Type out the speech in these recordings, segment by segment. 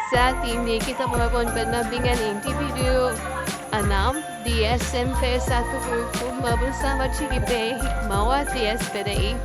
Saat ini kita melakukan pendampingan individu 6 di SMP 1 Bulukumba bersama CGP Hikmawati SPDI.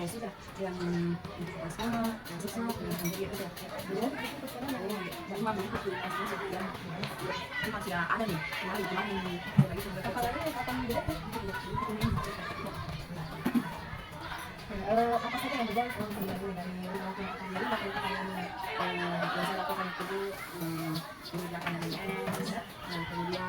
Sudah yang sama yang susah yang sendiri udah masih ada nih kemarin apa saja yang berjalan selama dari yang saya lakukan itu mengerjakan DNS, kemudian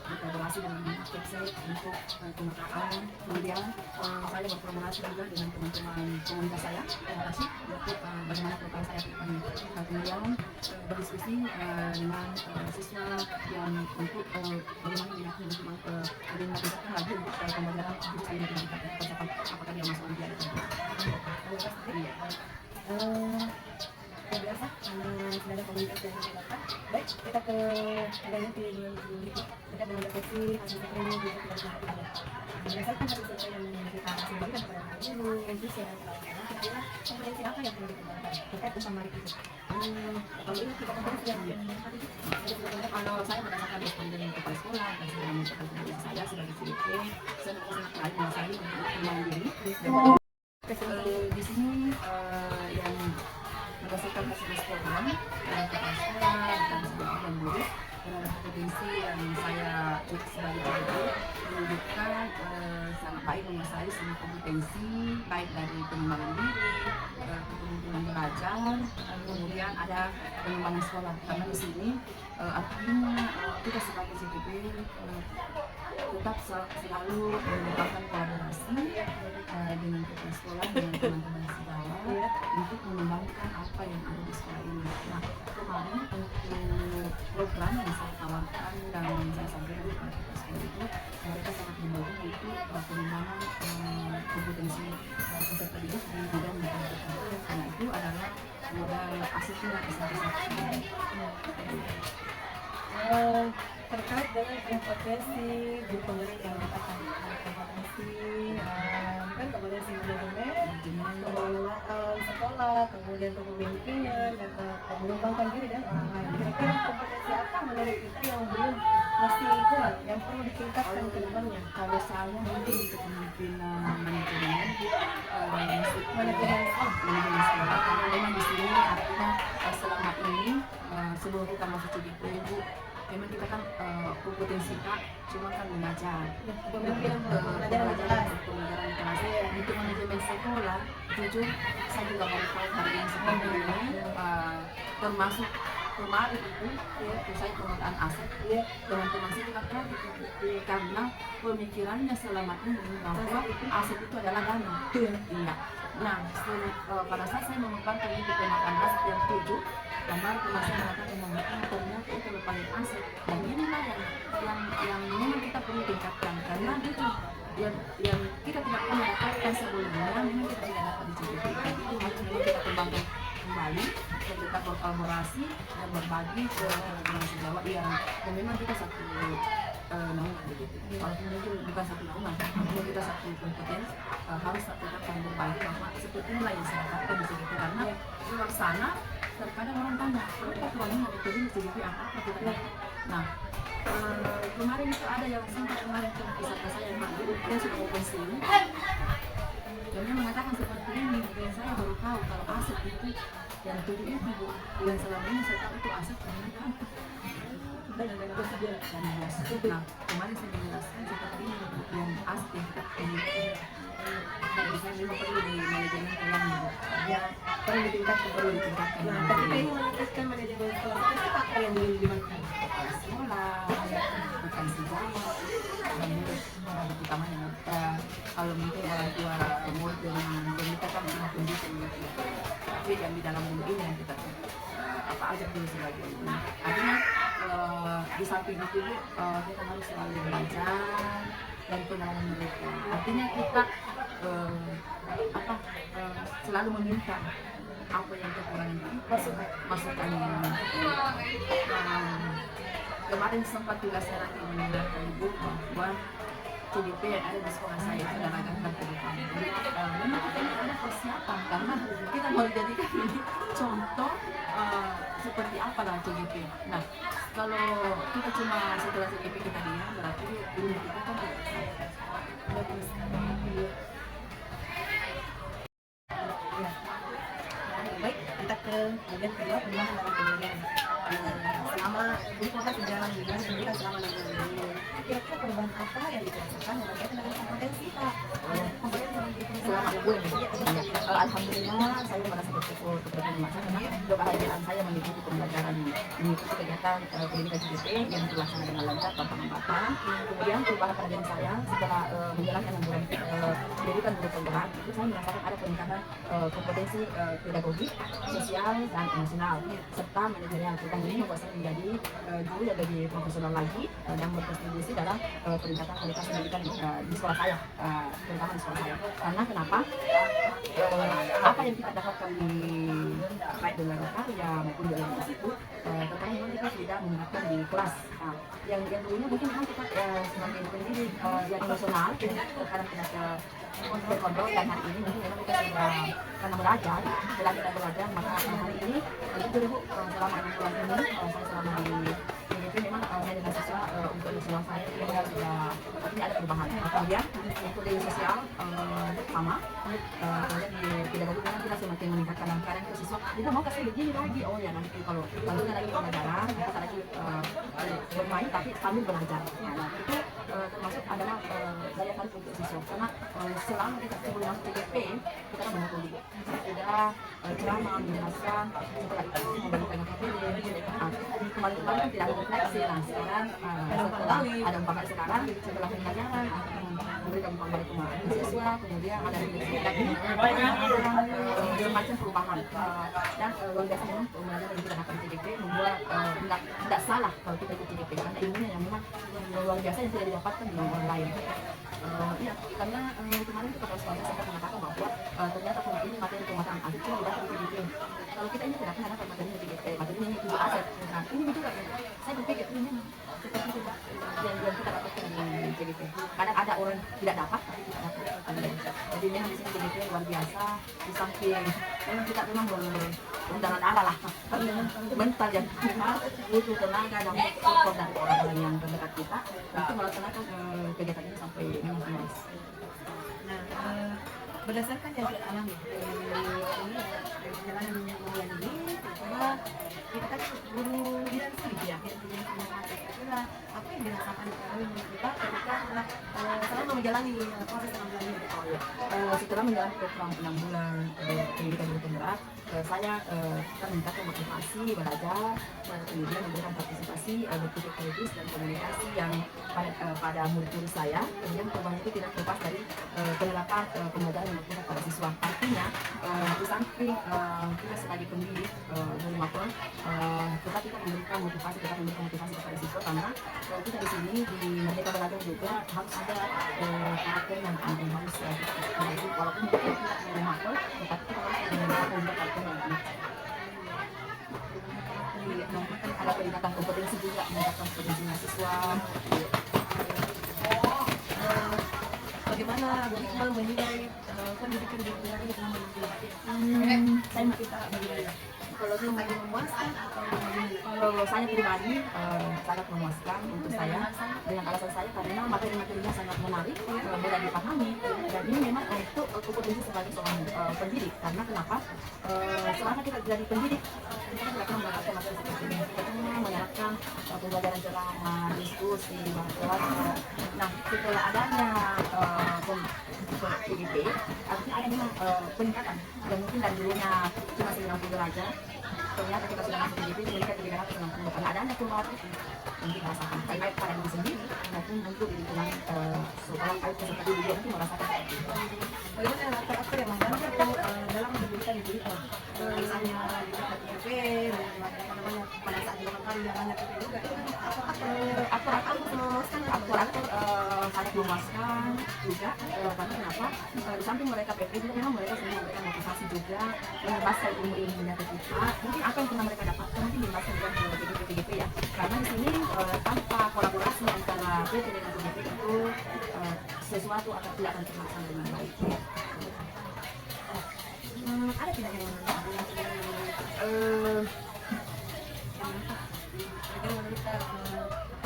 berkolaborasi dengan website untuk pemetaan, kemudian saya berkolaborasi juga dengan teman-teman komunitas saya, kasih untuk bagaimana program saya ke depannya. Kemudian berdiskusi dengan siswa yang untuk bagaimana minatnya untuk meningkatkan lagi untuk pembelajaran untuk saya meningkatkan apakah dia masuk olimpiade atau tidak. Biasa sudah ada komunitas yang dilakukan. Baik, kita ke adanya di dekat dengan deteksi hasil training di kita berdasarkan hasil training yang kita berikan kepada guru, entusias, kira-kira kompetensi apa yang perlu dikembangkan terkait usaha itu. Kalau ini kita kompetensi yang kalau saya berdasarkan responden kepala sekolah dan dengan saya sebagai CDP, saya sangat baik menguasai untuk mandiri. Di sini yang berdasarkan hasil program kepala sekolah dan sebagai dan guru kompetensi yang saya sebagai guru menunjukkan sangat baik menguasai semua kompetensi baik dari pengembangan diri, kemampuan belajar, kemudian ada pengembangan sekolah karena di sini artinya kita sebagai CDP tetap selalu melakukan kolaborasi dengan kepala sekolah dengan teman-teman sejawat untuk mengembangkan apa yang ada di sekolah ini. Nah, kemarin untuk program yang saya tawarkan dan saya sampaikan kepada kepala sekolah itu, mereka sangat mendukung untuk pengembangan kompetensi peserta didik di bidang matematika. Karena itu adalah modal asesmen SMP 1. Terkait dengan kompetensi guru pemberi yang dikatakan kompetensi kan kompetensi manajemen, pengelolaan sekolah, kemudian kepemimpinan dan mengembangkan diri dan orang lain. Kira-kira kompetensi apa menurut kita yang belum masih kurang, yang perlu ditingkatkan ke depannya? Kalau saya mungkin di kepemimpinan manajemen sekolah, karena memang di sini artinya selama ini sebelum kita masuk jadi ibu memang kita kan kompetensi Kak cuma kan mengajar pembelajaran di kelas untuk manajemen sekolah jujur saya juga baru tahu hari ini seperti ini termasuk kemarin itu saya permintaan aset teman-teman saya juga kaget karena pemikirannya selama ini bahwa aset itu adalah dana. Iya. Nah, pada saat saya mengembangkan itu pemakaian aset yang 7, gambar teman saya mengatakan ternyata itu merupakan aset, dan inilah yang memang kita perlu tingkatkan karena itu yang kita tidak pernah dapatkan sebelumnya, memang kita tidak dapat dicukupi. Itu harus memang kita kembangkan kembali dan kita berkolaborasi dan berbagi ke Indonesia Jawa yang memang kita satu naungan begitu. Walaupun mungkin bukan satu naungan, namun kita satu kompetensi harus kita akan berbagi bahwa seperti inilah yang saya dapatkan di CGP karena di luar sana terkadang orang tanya, kenapa tuan ini ada kerja di CGP apa kita dapat? Nah, kemarin itu ada yang sempat kemarin ke peserta saya yang hadir, dia sudah mau pensiun. Dan dia mengatakan seperti ini, dan saya baru tahu kalau aset itu yang 7 itu Bu, yang selama ini saya tahu itu aset ternyata dan nah, kemarin saya menjelaskan seperti ini yang aset yang kita miliki. Dan saya memang perlu di manajemen keuangan Bu. Ya, perlu ditingkatkan. Nah, tapi ini meningkatkan manajemen keuangan itu apa yang dilibatkan? Sekolah, bukan sejarah, dan utamanya kalau mungkin orang tua murid dengan pendidikan dengan pendidikan tapi yang di dalam dulu ini yang kita apa aja dulu sebagai artinya di samping itu kita harus selalu belajar dan pengenalan mereka, artinya kita selalu meminta apa yang kekurangan itu masukannya. Kemarin sempat juga saya lagi mendengarkan ibu bahwa CGP yang ada di sekolah saya itu adalah gerakan kehidupan. Jadi memang kita ini ada persiapan karena kita mau jadikan ini contoh seperti apalah CGP. Nah, kalau kita cuma setelah CGP kita diam, berarti ilmu kita kan tidak bagus. Baik, kita ke bagian kedua tentang pendidikan. Selama ini proses berjalan di pendidikan selama 6 bulan ini, kira-kira perubahan apa yang dirasakan yang berkaitan dengan kompetensi Pak? Selama 6 bulan alhamdulillah saya merasa bersyukur karena kebahagiaan saya mengikuti pembelajaran, mengikuti kegiatan pendidikan CGP yang terlaksana dengan lancar tanpa hambatan. Kemudian perubahan pada diri saya setelah menjalankan 6 bulan pendidikan guru penggerak itu saya merasakan ada peningkatan kompetensi pedagogik, sosial dan emosional serta manajerial. Ini membuat saya menjadi guru yang lebih profesional lagi dan berkontribusi dalam peningkatan kualitas pendidikan di sekolah saya, terutama di sekolah saya. Karena kenapa? Apa yang kita dapatkan di baik di lembaga karya maupun di lembaga itu, terkadang memang kita tidak menerapkan di kelas. Yang dulunya mungkin memang kita sebagai pendidik yang emosional, terkadang kita terkontrol, dan hari ini mungkin memang kita sudah karena belajar, setelah kita belajar maka hari ini itu dulu selama 6 bulan ini saya selama di CGP memang dengan siswa untuk siswa saya sudah artinya ada perubahan. Kemudian untuk di sosial sama, kemudian di pedagogi memang kita semakin meningkatkan anggaran ke siswa. Ibu mau kasih begini lagi, oh ya nanti kalau lanjutnya lagi pembelajaran, kita lagi bermain tapi sambil belajar. Nah itu termasuk adalah daya tarik untuk siswa karena selama kita sebelum masuk CGP kita kan banyak dulu sudah ceramah menjelaskan, setelah itu memberikan KPD, kemarin-kemarin kan tidak ada refleksi. Nah sekarang setelah ada 4 hari sekarang setelah pembelajaran memberikan kembali ke siswa, kemudian ada refleksi dan semacam perubahan dan luar biasa memang pembelajaran yang kita dapat di CGP membuat tidak salah kalau kita ikut CGP karena ilmunya yang memang luar biasa yang tidak didapatkan di orang lain. Ya, karena kemarin kita sempat mengatakan bahwa ternyata ini materi pematangan aset cuma didapat di CGP. Kalau kita ini tidak pernah dapat materi di CGP, materi ini itu aset. Nah ini juga saya berpikir ini seperti itu yang kita dapatkan di CGP. Kadang ada orang tidak dapat, tapi tidak dapat. Jadi memang di sini CGP luar biasa. Di samping memang kita memang undangan Allah lah, mental yang kuat, butuh tenaga dan support dari orang-orang yang terdekat kita untuk melaksanakan kegiatan ini sampai memang finals. Nah, berdasarkan yang kita alami ini perjalanan bulan ini, karena kita kan guru bidang studi ya, kita apa yang dirasakan kita ketika selama menjalani proses 6 bulan ini? Setelah menjalani program 6 bulan pendidikan guru penggerak, kita meningkatkan motivasi belajar, kemudian memberikan partisipasi berpikir kritis dan komunikasi yang pada murid-murid saya. Kemudian perubahan itu tidak terlepas dari penerapan pembelajaran yang berpihak pada siswa. Artinya di samping kita sebagai pendidik dari Mapel, kita memberikan motivasi kepada siswa, karena kita di sini di Merdeka Belajar juga harus ada karakter yang harus itu walaupun kita tidak di Mapel, tetapi kita harus menggunakan karakter yang ada peningkatan kompetensi juga, meningkatkan kompetensi mahasiswa. Bagaimana Bu Iqbal menilai pendidikan di negara ini selama Saya kita kalau lagi memuaskan atau kalau saya pribadi sangat memuaskan untuk saya, dengan alasan saya karena materi-materinya sangat menarik, mudah dipahami, dan ini memang untuk kompetensi sebagai seorang pendidik. Karena kenapa? Selama kita jadi pendidik, kita tidak pernah mendapatkan materi seperti ini. Kita pernah mendapatkan pembelajaran ceramah, diskusi, bahasa. Nah, setelah adanya PDP, artinya ada memang peningkatan. Dan mungkin dari dulunya cuma 90 derajat, ternyata kita sudah masuk PDP meningkat 360. Karena adanya perubahan itu yang kita rasakan, baik pada diri sendiri maupun untuk di lingkungan sekolah baik peserta didik juga mungkin merasakan seperti itu. bagaimana karakter yang membantu dalam pendidikan di Iqbal? Misalnya di PDP, pada saat dilakukan yang banyak itu juga. Aktor sangat memuaskan juga, karena kenapa? Di samping mereka PP juga memang mereka sendiri memberikan motivasi juga, membebaskan ilmu-ilmunya ke kita. Mungkin apa yang pernah mereka dapatkan mungkin dibebaskan juga ke PDP ya. Karena di sini tanpa kolaborasi antara PP dengan PDP itu sesuatu akan tidak akan terlaksana dengan baik. Ada tidak yang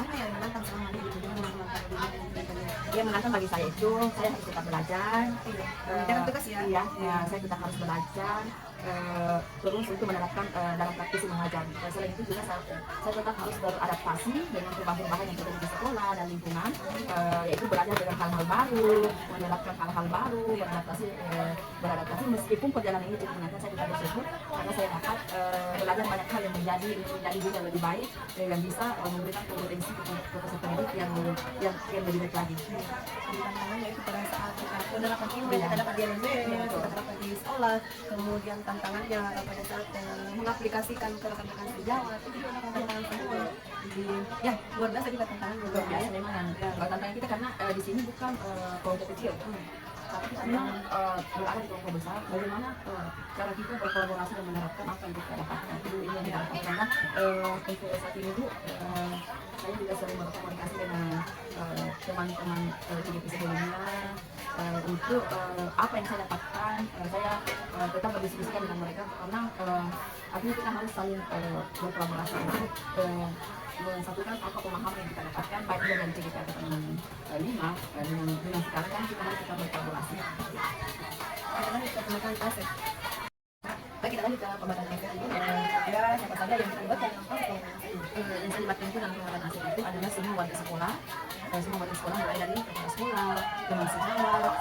apa yang menantang selama ini gitu dengan menantang Yang menantang bagi saya itu, saya harus tetap belajar. jangan tegas ya. Iya, saya tetap harus belajar. Terus untuk menerapkan dalam praktis mengajar. Selain itu juga saya tetap harus beradaptasi dengan perubahan-perubahan yang terjadi di sekolah dan lingkungan, yaitu belajar dengan hal-hal baru, menerapkan hal-hal baru, beradaptasi meskipun perjalanan ini cukup menantang. Saya tetap bersyukur karena saya dapat belajar banyak hal yang menjadi diri yang lebih baik, yang bisa memberikan kompetensi kepada peserta didik yang lebih baik lagi. Tantangannya itu pada saat penerapan ilmu yang kita dapat di LMS, kita dapat di sekolah, kemudian tantangannya pada saat mengaplikasikan ke rekan-rekan sejawat, itu juga ada tantangan semua. Jadi ya luar biasa juga tantangan juga. Luar biasa memang tantangan kita karena di sini bukan kelompok kecil, tapi kita memang berada di kelompok besar. Bagaimana cara kita berkolaborasi dan menerapkan apa yang kita dapatkan, itu ini yang kita dapatkan. Karena untuk saat ini tuh saya juga sering berkomunikasi dengan teman-teman PDP sebelumnya untuk apa yang saya dapatkan. Saya tetap berdiskusikan dengan mereka karena artinya kita harus saling berkolaborasi untuk mensatukan apa pemahaman yang kita dapatkan baik dari CGP Angkatan 5 dengan sekarang kan kita harus tetap berkolaborasi. Kita lanjut ke pembahasan aset. Baik, kita lanjut ke pembahasan aset ini. Ya, siapa saja yang terlibat dalam yang terlibat itu dalam pembahasan aset itu adalah semua warga sekolah, mulai dari kepala sekolah, teman sejawat,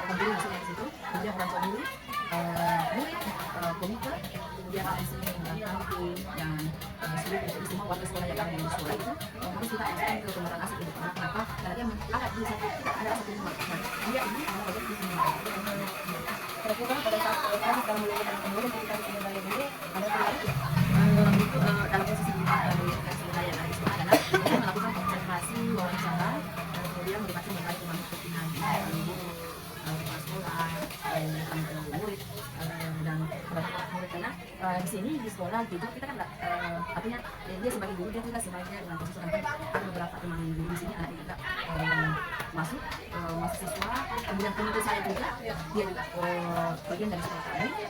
kemudian misalnya di situ, kemudian orang tua murid, komite, kemudian ASN dan kantin dan seluruh semua warga sekolah yang ada di sekolah itu harus kita ajarkan ke pembahasan aset itu. Karena kenapa? Karena dia ada di satu tidak ada satu rumah. Dia ini mau belajar di sini. Kira-kira pada saat kami dalam melakukan kemudian kita di sini dulu ada peluang dalam itu dalam posisi kita dari budaya yang ada di sekolah adalah kita melakukan observasi, wawancara, kemudian mendapatkan berbagai teman kepentingan ibu, kepala sekolah, teman-teman murid dan beberapa murid. Karena di sini di sekolah juga kita kan artinya dia sebagai guru, dia juga sebagai dengan posisi nanti ada beberapa teman guru di sini anak juga masuk mahasiswa, kemudian komite saya juga dia juga bagian dari sekolah kami.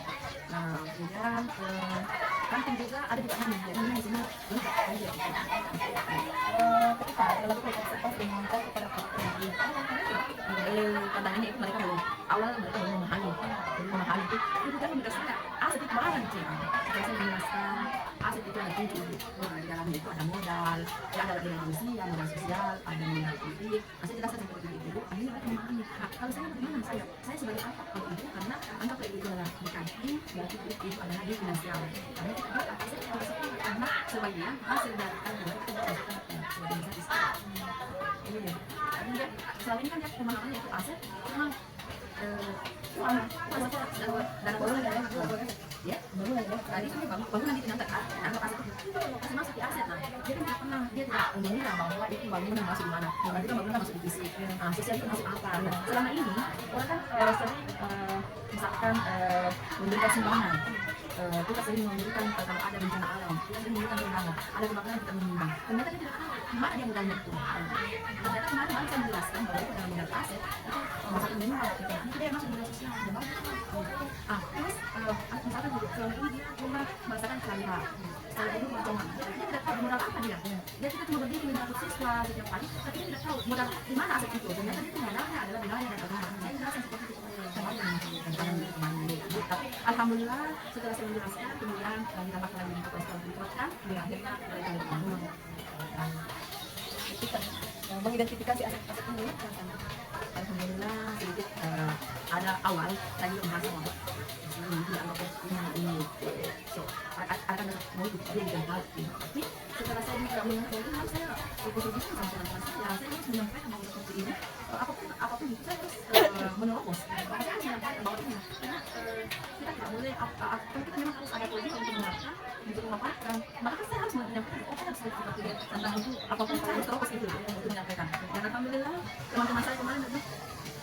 Kemudian kantin juga ada juga kami, jadi di sini ketika melakukan observasi mengantar kepada tantangannya itu mereka belum memahami itu juga mendasarkan aset itu barang sih. Saya menjelaskan aset itu nanti di dalamnya itu ada modal, ada modal manusia, modal sosial, ada modal politik, masih jelaskan seperti itu. ibu, akhirnya mereka memahami. Nah, kalau saya bagaimana saya sebagai apa kalau ibu, karena anggaplah ibu itu adalah di kantin, berarti ibu adalah di finansial. Karena kita buat apa sih kalau karena sebagian hasil dari kantor kita masukkan sebagai investasi. Ini dia. Kemudian selama ini kan dia pemahamannya itu aset, memang dana bangunan ya, tadi itu bangunan di Tinangkat, anggap aset itu masih masuk di aset. Nah, dia kan tidak pernah, dia tidak mengira bahwa itu bangunan masuk di mana. Berarti kan bangunan masuk di fisik, sosial itu masuk apa. Nah, selama ini orang kan sering misalkan memberikan sumbangan. Kita sering memberikan kalau ada bencana alam, kita sering memberikan sumbangan, ada kebakaran kita menyumbang. Ternyata dia tidak tahu gimana dia modalnya itu. Ternyata kemarin saya menjelaskan bahwa itu dalam modal aset itu masuk menyumbang. Itu dia masuk modal sosial. Terus misalkan selama ini dia cuma merasakan KLH, setelah itu macam dia tidak tahu modal apa dia. Dia kita cuma berdiri mendapat siswa setiap hari, tapi dia tidak tahu modal di mana aset itu. Ternyata itu modalnya adalah wilayah dan agama. Saya jelaskan seperti itu. Tapi alhamdulillah setelah saya menjelaskan kemudian ditambahkan lagi untuk dikuatkan akhirnya mereka lebih bangun. Mengidentifikasi aset-aset ini Alhamdulillah sedikit ada awal tadi merasa bahwa ini tidak anggap ini so akan mau dia juga hal tapi setelah saya tidak mengenal itu harus saya berkontribusi sama teman-teman saya harus menyampaikan bahwa seperti ini apapun itu saya harus menerobos saya harus menyampaikan bahwa ini karena kita tidak boleh kita memang harus ada kewajiban untuk menerapkan untuk memanfaatkan maka saya harus menyampaikan kita harus seperti ini tentang itu apapun saya harus terobos itu untuk menyampaikan dan alhamdulillah teman-teman saya kemarin tadi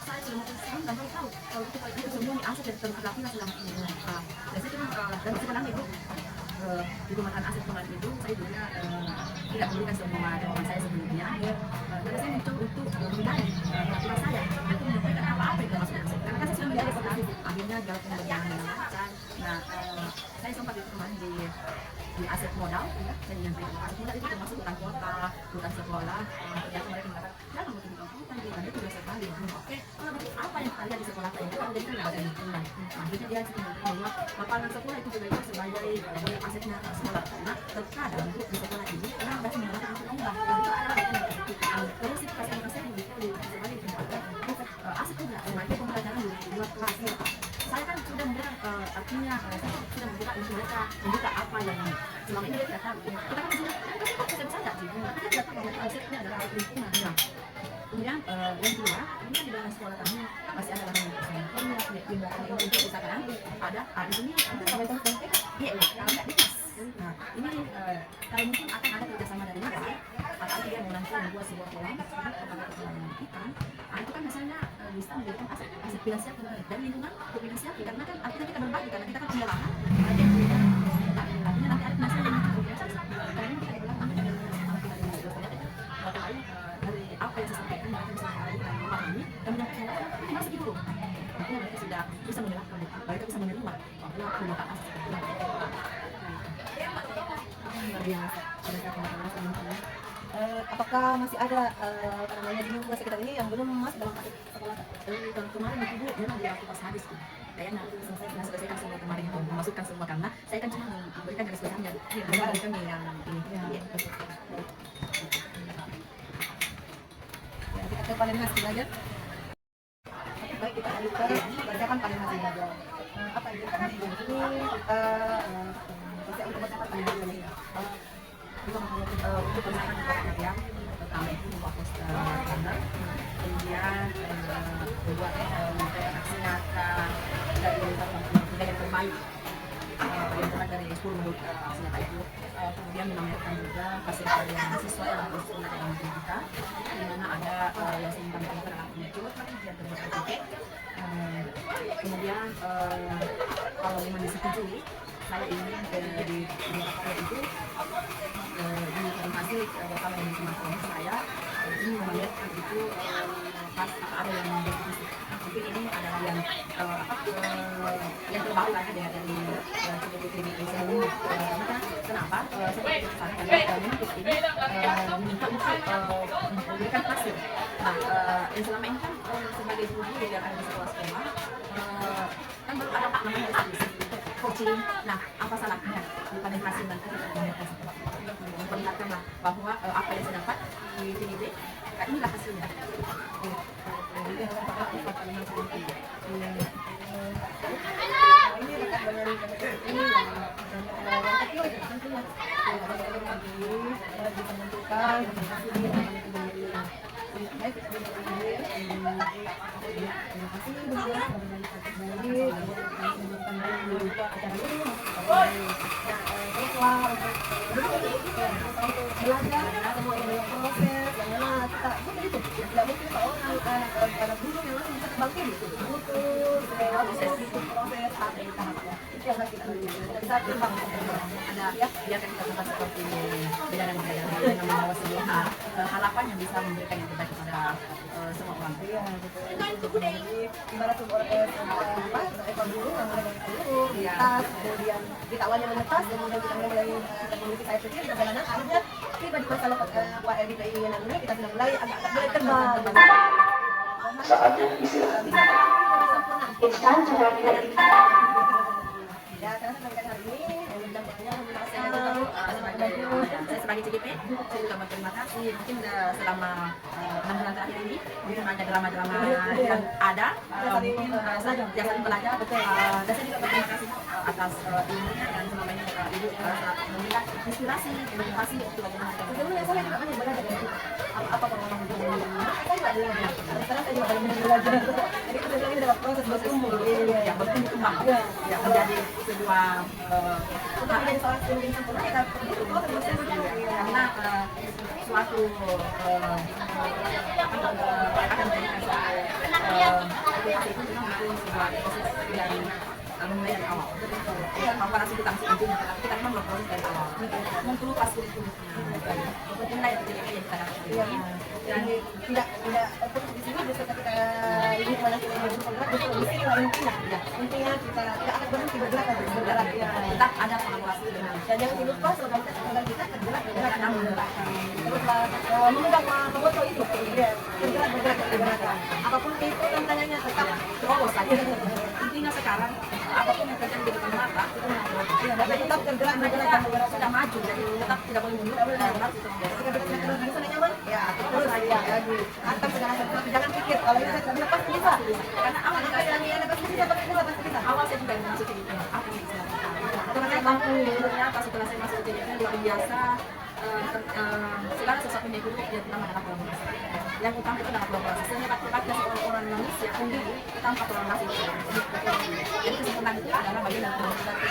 saya sudah memutuskan dan baru tahu kalau itu semua ini aset dari terhadapnya selama ini. Dan saya cuma dan sebenarnya itu digunakan aset kemarin itu saya juga tidak memberikan semua teman saya sebelumnya. Karena saya mencoba untuk menggali peraturan saya untuk menyampaikan apa yang termasuk aset. Karena saya sudah menjadi sekarang akhirnya jalan pembagian lancar. Nah, saya sempat itu kemarin di aset modal, saya menyampaikan aset modal itu termasuk utang kota, utang sekolah. Ternyata mereka mengatakan jangan mau utang kota, itu sudah sekali. Oke, apa yang kalian di sekolah saya itu jadi kan ada di undang. Akhirnya dia bahwa lapangan sekolah itu juga itu sebagai asetnya sekolah. Karena terkadang di sekolah ini orang masih menggunakan untuk undang. Itu adalah terus itu kasih saya sebagai aset juga. Mereka pembelajaran di luar kelas. Saya kan sudah memberikan artinya saya sudah membuka untuk mereka membuka apa yang selama ini dia tidak tahu. Kita kan sudah saja sih, kita tidak tahu bahwa asetnya adalah aset lingkungan. Kemudian yang kedua, ini di dalam sekolah kami masih ada lahan yang di belakang ini untuk usahakan ada di sini untuk kawasan kontek, iya kalau di kas. Nah ini kalau mungkin akan ada kerjasama dari mana? Atau dia mau nanti membuat sebuah kolam kepada kolam ikan, itu kan misalnya bisa menjadikan aset finansial dan lingkungan untuk finansial karena kan artinya kita berbagi karena kita kan punya lahan, artinya nanti ada finansial yang kita karena kita di belakang dari apa yang saya sampaikan mereka bisa memahami dan menyampaikan itu masih gitu artinya mereka sudah bisa menjelaskan mereka bisa menerima bahwa permintaan seperti itu luar biasa pada saat teman-teman apakah masih ada di lingkungan sekitar ini yang belum masuk dalam aset sekolah? Kalau kemarin itu memang dia waktu pas habis tuh kayaknya selesaikan semua kemarin itu memasukkan semua karena saya kan cuma memberikan garis besarnya dari kami yang ini Kita ke paling khas belajar. Baik, kita lanjut ke persiapan paling khas belajar. Apa itu kami ini kita persiapan paling khas belajar. Untuk persiapan yang pertama itu membuat poster gambar, kemudian membuat aksi nyata dari yang terbaik yang terbaik dari 10 menurut aksi nyata itu. Kemudian menampilkan juga hasil karya mahasiswa yang bersekolah dalam negeri kita, di mana ada yang saya tampilkan anak muncul yang terbuat titik. Kemudian kalau memang disetujui, saya ingin dari karya itu di bersama dengan teman-teman saya ini melihatkan itu pas ada yang berdiskusi mungkin ini adalah yang terbaru lagi dari CPTB sebelumnya kenapa seperti itu karena memang ini meminta untuk memberikan hasil nah yang selama ini kan sebagai guru yang ada di sekolah-sekolah kan baru ada pak namanya coaching nah apa salahnya bukan hasil nanti kita komunikasi memperlihatkanlah bahwa apa yang saya dapat di PDB inilah hasilnya. lagi bisa menentukan baik terima kasih Bu ya setelah belajar semua ini proses yang mana kita begitu tidak mungkin seorang anak guru yang langsung bisa kebangkit butuh proses sampai tahapnya itu yang harus kita bisa timbang ada biarkan kita bukan seperti beda dan beda dengan membawa sebuah harapan yang bisa memberikan yang terbaik kepada semua orang. Iya betul. Jadi ibarat sebuah ekor burung yang mulai dari burung tas, kemudian kita awalnya menetas, kemudian kita mulai kita memiliki sayap kecil perjalanan akhirnya tiba di masa Pak Edi keinginan ini kita sudah mulai agak-agak mulai terbang. Saatnya istirahat. Ya, karena sampai hari ini Saya sebagai CGP, saya juga berterima kasih. Mungkin selama 6 bulan terakhir ini, mungkin banyak drama-drama yang ada. Mungkin saya saling belajar. Dan saya juga berterima kasih atas ilmunya dan selama ini Ibu memberikan inspirasi, motivasi untuk bagaimana kita. sebelumnya saya juga banyak belajar dari itu. Apa pengalaman hidup saya juga belajar. Sekarang saya juga banyak belajar. Jadi kita bilang ini adalah proses bertumbuh. Yang berkembang, yang menjadi sebuah Untuk menjadi seorang student yang sempurna kita perlu proses bertumbuh. karena suatu akan menjadikan suatu aplikasi itu memang butuh sebuah proses dari mulai dari awal. Komparasi kita masih intinya, kita memang berproses dari awal. Mengkelupas kulitnya, nilai yang kita dapat ini. Dan tidak fokus di sini justru ketika ini mana kita bergerak justru di sini lah intinya kita tidak akan berhenti bergerak ya. Tetap ada kolaborasi dengan Dan jangan dilupa selama kita tinggal kita bergerak namun teruslah memegang foto itu bergerak apapun itu tantangannya tetap terobos saja. Intinya sekarang apapun yang terjadi di depan mata itu dan tetap bergerak sudah maju, jadi tetap tidak boleh mundur. Harus di sana nyaman ya terus lagi akan segala sesuatu jangan pikir kalau ini saya tidak bisa pasti bisa karena awal ada pasti bisa pasti bisa awal saya juga masuk ke ini apa yang bisa setelah saya mampu ternyata setelah saya masuk ke ini luar biasa. Segala sesuatu yang hidup yang utama adalah kolaborasi. Yang utama itu adalah kolaborasi. Sehebat-hebatnya seorang orang manusia sendiri tanpa kolaborasi. Jadi kesempurnaan itu adalah bagian dari kolaborasi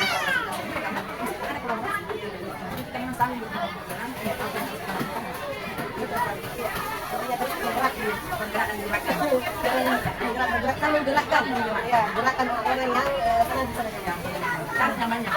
karena ada kolaborasi. Jadi kita memang saling berkolaborasi. bergerak menggerakkan ya gerakan orang yang sana di sana Kan namanya